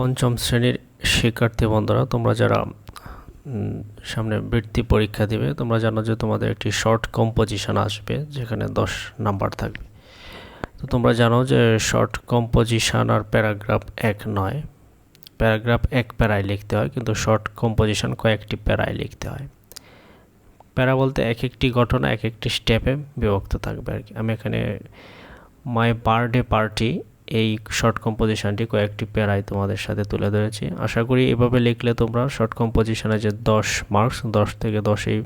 পঞ্চম শ্রেণীর শিক্ষার্থী বন্ধুরা, তোমরা যারা সামনে বৃত্তি পরীক্ষা দিবে, তোমরা জানো যে তোমাদের একটি শর্ট কম্পোজিশন আসবে যেখানে 10 নাম্বার থাকবে। তো তোমরা জানো যে শর্ট কম্পোজিশন আর প্যারাগ্রাফ এক নয়, প্যারাগ্রাফ এক প্যারায় লিখতে হয়, কিন্তু শর্ট কম্পোজিশন কয়েকটি প্যারায় লিখতে হয়। প্যারা বলতে এক একটি ঘটনা এক একটি স্টেপে বিভক্ত থাকবে আর কি। আমি এখানে মাই বার্থডে পার্টি এই শর্ট কম্পোজিশনটি কয়েকটি প্যারায় তোমাদের সাথে তুলে ধরেছি। আশা করি এভাবে লিখলে তোমরা শর্ট কম্পোজিশনে যে 10 মার্কস 10 থেকে 10ই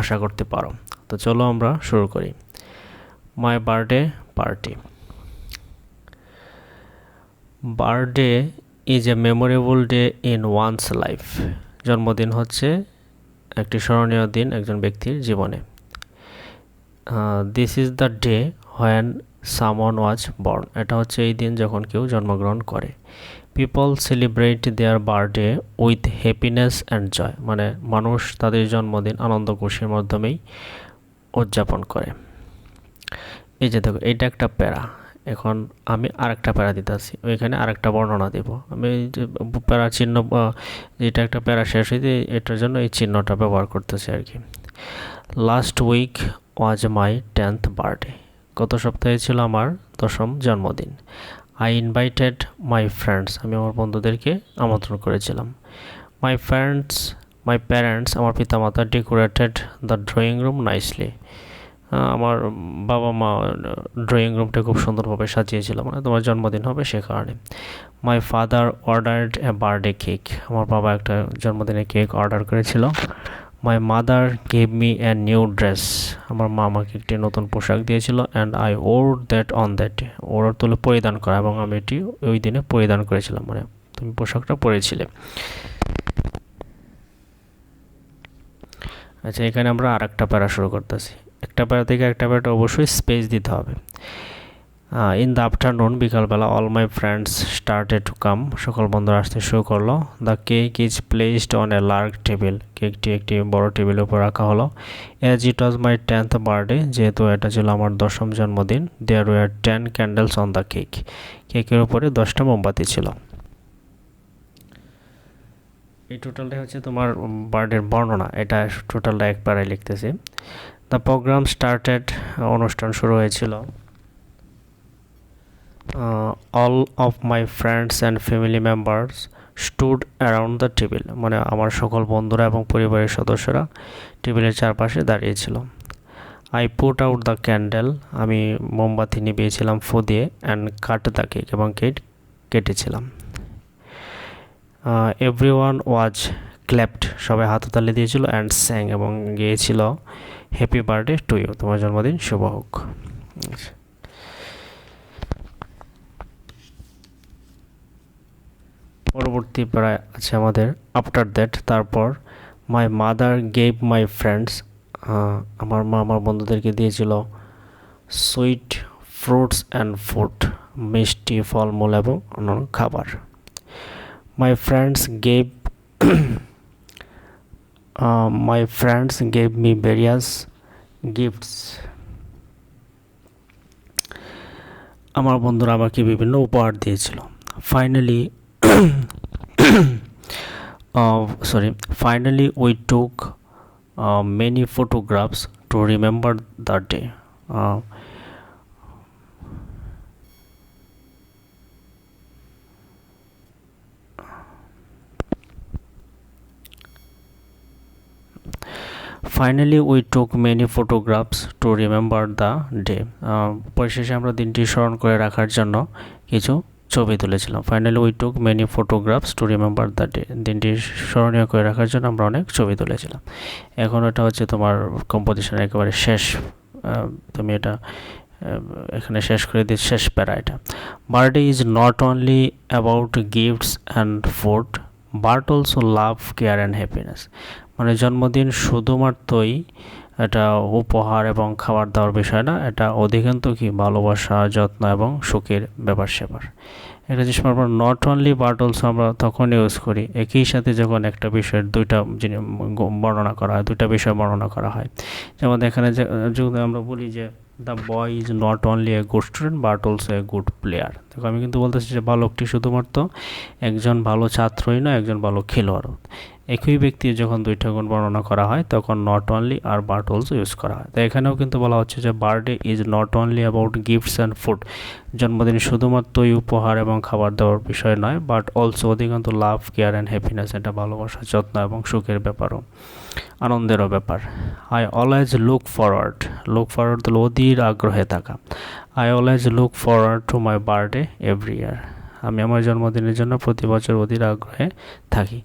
আশা করতে পারো। তো চলো আমরা শুরু করি। My birthday party. Birthday is a memorable day in one's life. জন্মদিন হচ্ছে একটি স্মরণীয় দিন একজন ব্যক্তির জীবনে। This is the day when someone was born. এটা হচ্ছে এই দিন যখন কেউ জন্মগ্রহণ করে। People celebrate their birthday with happiness and joy. মানে মানুষ তাদের জন্মদিন আনন্দ খুশির মাধ্যমেই উদযাপন করে। এই যে দেখো, এইটা একটা প্যারা। এখন আমি আরেকটা প্যারা দিতেছি, ওইখানে আরেকটা বর্ণনা দেব। আমি যে প্যারা চিহ্ন, যেটা একটা প্যারা শেষ হইতে এটার জন্য এই চিহ্নটা ব্যবহার করতেছি আর কি। Last week was my 10th birthday. গত সপ্তাহে ছিল আমার 10ম জন্মদিন। I invited my friends. আমি আমার বন্ধুদেরকে আমন্ত্রণ করেছিলাম। মাই প্যারেন্টস আমার পিতামাতা decorated the drawing room nicely. আমার বাবা মা ড্রয়িং রুমটা খুব সুন্দরভাবে সাজিয়েছিল, মানে তোমার জন্মদিন হবে সে কারণে। My father ordered a birthday cake. আমার বাবা একটা জন্মদিনের কেক অর্ডার করেছিল। My mother gave me a new dress. আমার মা আমাকে একটি নতুন পোশাক দিয়েছিল। And I wore that on that day. Wore তুলে পরিধান করা, এবং আমি এটি ওই দিনে পরিধান করেছিলাম, মানে তুমি পোশাকটা পরেছিলে। আচ্ছা, এখানে আমরা আর একটা প্যারা শুরু করতেছি। একটা প্যারা থেকে একটা প্যারাটা অবশ্যই স্পেস দিতে হবে। ইন দ্য আফটারনুন, বিকালবেলা, all my friends started to come. সকল বন্ধুরা আসতে শুরু করলো। The cake is placed on a large table. কেকটি একটি বড় টেবিলের উপর রাখা হলো। As it was my 10th birthday, যেহেতু এটা ছিল আমার 10ম জন্মদিন। There were 10 candles on the cake. কেকের উপরে 10টা মোমবাতি ছিল। এই টোটালটা হচ্ছে তোমার বার্থডের বর্ণনা। এটা টোটালটা এক প্যারায় লিখতেছি। The program started. অনুষ্ঠান শুরু হয়েছিল। All of my friends and family members stood around the table. মানে আমার সকল বন্ধুরা এবং পরিবারের সদস্যরা টেবিলের চারপাশে দাঁড়িয়েছিল। I put out the candle. আমি মোমবাতি নিভিয়েছিলাম ফু দিয়ে। অ্যান্ড কাট দ্য কেক, এবং কেক কেটেছিলাম। Every one was clapped. সবাই হাততালি দিয়েছিল। অ্যান্ড স্যাং, এবং গিয়েছিল হ্যাপি বার্থডে টু ইউ। তোমার জন্মদিন শুভ হোক। পরবর্তী প্রায় আছে আমাদের আফটার দ্যাট। তারপর মাই মাদার গেভ মাই ফ্রেন্ডস। আমার মা আমার বন্ধুদেরকে দিয়েছিল সুইট ফ্রুটস অ্যান্ড ফুড। মিষ্টি, ফলমূল এবং অন্যান্য খাবার। My friends gave me various gifts. আমার বন্ধুরা আমাকে বিভিন্ন উপহার দিয়েছিল। Finally we took many photographs to remember the day. Finally we took many photographs to remember the day. পরিশেষে আমরা দিনটি স্মরণ করে রাখার জন্য কিছু ছবি তুলেছিলাম। Finally we took many photographs to remember the day. দিনটি স্মরণীয় করে রাখার জন্য আমরা অনেক ছবি তুলেছিলাম। এখন এটা হচ্ছে তোমার কম্পোজিশনের একেবারে শেষ। তুমি এটা এখানে শেষ করে দিয়ে শেষ প্যারা এটা। Birthday is not only about gifts and food but also love, care and happiness. মানে জন্মদিন শুধুমাত্রই এটা উপহার এবং খাবার দাওয়ার বিষয় না, এটা অধিকান্ত কি ভালোবাসা, যত্ন এবং সুখের ব্যাপার স্যাপার। একটা জিনিস আমরা নট অনলি বাট অলসো আমরা তখন ইউজ করি একই সাথে যখন একটা বিষয়ের দুইটা বর্ণনা করা হয়, দুইটা বিষয় বর্ণনা করা হয়। যেমন এখানে যদি আমরা বলি যে the boy is not only a good student but also a good player. দেখো আমি কিন্তু বলতেছি যে বালকটি শুধুমাত্র একজন ভালো ছাত্রই নয়, একজন ভালো খেলোয়াড়ও। একই ব্যক্তির যখন দুইটা গুণ বর্ণনা করা হয় তখন নট অনলি আর বাট অলসো ইউজ করা হয়। তো এখানেও কিন্তু বলা হচ্ছে যে birthday is not only about gifts and food. জন্মদিন শুধুমাত্রই উপহার এবং খাবার দেওয়ার বিষয় নয়, বাট অলসো অধিকাংশ লাভ, কেয়ার অ্যান্ড হ্যাপিনেস, এটা ভালোবাসা, যত্ন এবং সুখের ব্যাপারও, আনন্দেরও ব্যাপার। আই অলওয়েজ লুক ফরওয়ার্ড হলো অধীর আগ্রহে থাকা। I always look forward to my birthday every year. আমি আমার জন্মদিনের জন্য প্রতি বছর অধীর আগ্রহে থাকি।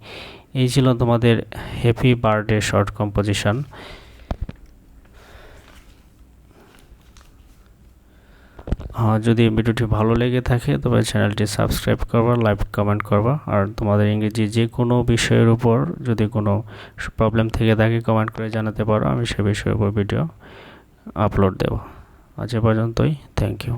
এই ছিল তোমাদের হ্যাপি বার্থডে শর্ট কম্পোজিশন। যদি ভিডিওটি ভালো লেগে থাকে তবে চ্যানেলটি সাবস্ক্রাইব করবা, লাইক কমেন্ট করবা, আর তোমাদের ইংরেজি যে কোনো বিষয়ের উপর যদি কোনো প্রবলেম থেকে থাকে কমেন্ট করে জানাতে পারো, আমি সে বিষয়ের উপর ভিডিও আপলোড দেব। আজ এ পর্যন্তই, থ্যাংক ইউ।